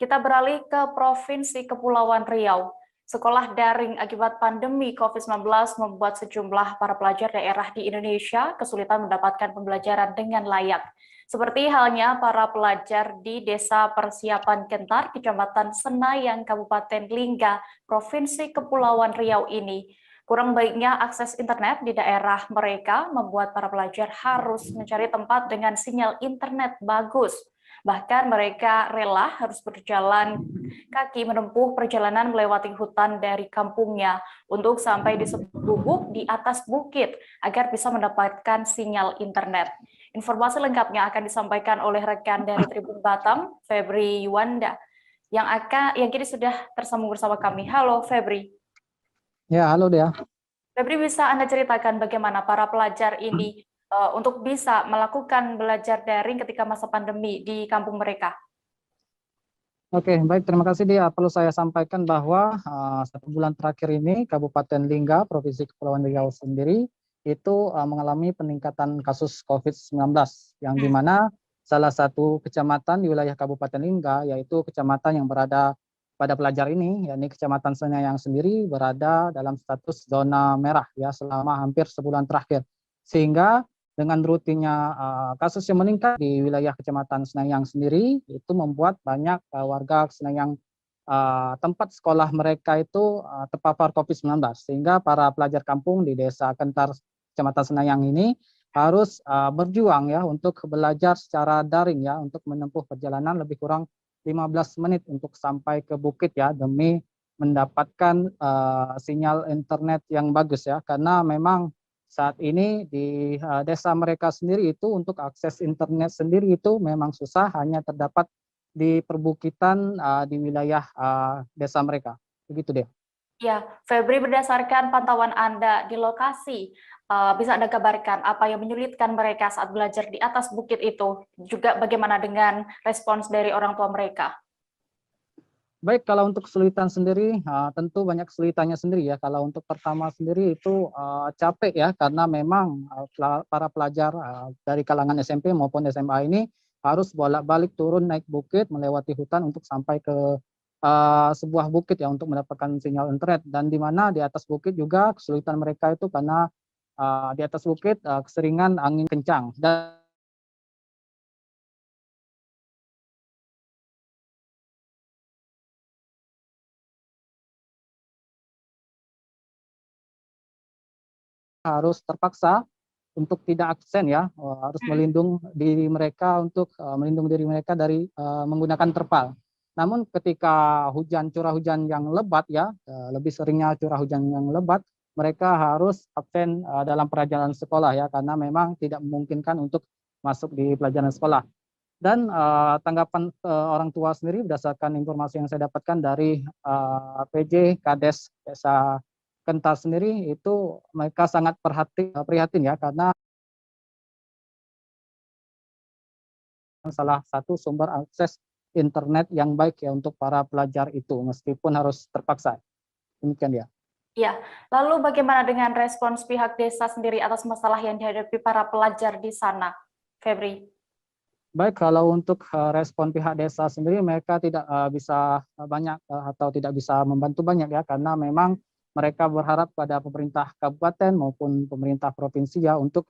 Kita beralih ke Provinsi Kepulauan Riau. Sekolah daring akibat pandemi COVID-19 membuat sejumlah para pelajar daerah di Indonesia kesulitan mendapatkan pembelajaran dengan layak. Seperti halnya para pelajar di Desa Persiapan Kentar, Kecamatan Senayang, Kabupaten Lingga, Provinsi Kepulauan Riau ini. Kurang baiknya akses internet di daerah mereka membuat para pelajar harus mencari tempat dengan sinyal internet bagus. Bahkan mereka rela harus berjalan kaki menempuh perjalanan melewati hutan dari kampungnya untuk sampai di sebuah gubuk di atas bukit agar bisa mendapatkan sinyal internet. Informasi lengkapnya akan disampaikan oleh rekan dari Tribun Batam, Febri Yuwanda, yang kini sudah tersambung bersama kami. Halo Febri. Ya, halo Dea. Febri, bisa Anda ceritakan bagaimana para pelajar ini untuk bisa melakukan belajar daring ketika masa pandemi di kampung mereka? Oke, baik, terima kasih Dea. Perlu saya sampaikan bahwa 1 bulan terakhir ini Kabupaten Lingga, Provinsi Kepulauan Riau sendiri itu mengalami peningkatan kasus COVID-19 yang dimana salah satu kecamatan di wilayah Kabupaten Lingga, yaitu kecamatan yang berada pada pelajar ini, yakni Kecamatan Senayang sendiri berada dalam status zona merah ya selama hampir sebulan terakhir. Sehingga dengan rutinnya kasus yang meningkat di wilayah Kecamatan Senayang sendiri, itu membuat banyak warga Senayang tempat sekolah mereka itu terpapar COVID-19. Sehingga para pelajar kampung di Desa Kentar, Kecamatan Senayang ini harus berjuang ya untuk belajar secara daring ya, untuk menempuh perjalanan lebih kurang 15 menit untuk sampai ke bukit ya, demi mendapatkan sinyal internet yang bagus ya, karena memang saat ini di desa mereka sendiri itu untuk akses internet sendiri itu memang susah, hanya terdapat di perbukitan di wilayah desa mereka. Begitu deh. Ya, Febri, berdasarkan pantauan Anda di lokasi, bisa Anda kabarkan apa yang menyulitkan mereka saat belajar di atas bukit itu? Juga bagaimana dengan respons dari orang tua mereka? Baik, kalau untuk kesulitan sendiri, tentu banyak kesulitannya sendiri ya. Kalau untuk pertama sendiri itu capek ya, karena memang para pelajar dari kalangan SMP maupun SMA ini harus bolak-balik turun naik bukit, melewati hutan untuk sampai ke sebuah bukit ya untuk mendapatkan sinyal internet. Dan di mana di atas bukit juga kesulitan mereka itu karena di atas bukit keseringan angin kencang. Dan harus terpaksa untuk tidak absen ya, harus melindungi diri mereka untuk melindungi diri mereka dari menggunakan terpal. Namun ketika curah hujan yang lebat ya, lebih seringnya curah hujan yang lebat, mereka harus absen dalam perjalanan sekolah ya, karena memang tidak memungkinkan untuk masuk di pelajaran sekolah. Dan tanggapan orang tua sendiri berdasarkan informasi yang saya dapatkan dari PJ Kades Desa Kentar sendiri, itu mereka sangat prihatin ya, karena salah satu sumber akses internet yang baik ya untuk para pelajar itu, meskipun harus terpaksa. Demikian ya. Ya, lalu bagaimana dengan respons pihak desa sendiri atas masalah yang dihadapi para pelajar di sana, Febri? Baik, kalau untuk respon pihak desa sendiri, mereka tidak bisa banyak atau tidak bisa membantu banyak ya, karena memang mereka berharap pada pemerintah kabupaten maupun pemerintah provinsi ya untuk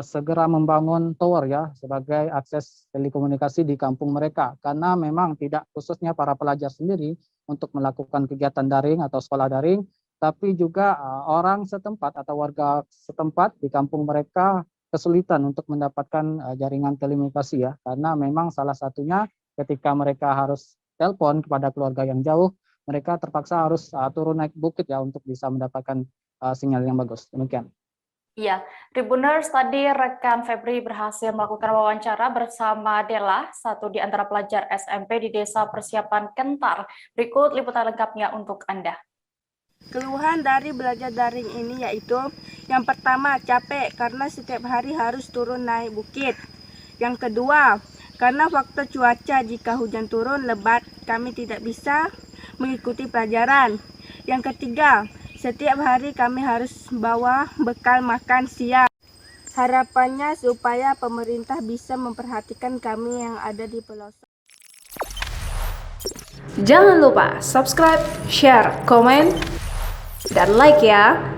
segera membangun tower ya sebagai akses telekomunikasi di kampung mereka, karena memang tidak khususnya para pelajar sendiri untuk melakukan kegiatan daring atau sekolah daring, tapi juga orang setempat atau warga setempat di kampung mereka kesulitan untuk mendapatkan jaringan telekomunikasi ya, karena memang salah satunya ketika mereka harus telepon kepada keluarga yang jauh, mereka terpaksa harus turun naik bukit ya untuk bisa mendapatkan sinyal yang bagus. Demikian. Iya, Tribuners, tadi rekan Febri berhasil melakukan wawancara bersama Della, satu di antara pelajar SMP di Desa Persiapan Kentar. Berikut liputan lengkapnya untuk Anda. Keluhan dari belajar daring ini yaitu yang pertama capek karena setiap hari harus turun naik bukit. Yang kedua, karena faktor cuaca, jika hujan turun lebat kami tidak bisa mengikuti pelajaran. Yang ketiga, setiap hari kami harus bawa bekal makan siang. Harapannya supaya pemerintah bisa memperhatikan kami yang ada di pelosok. Jangan lupa subscribe, share, komen, dan like ya.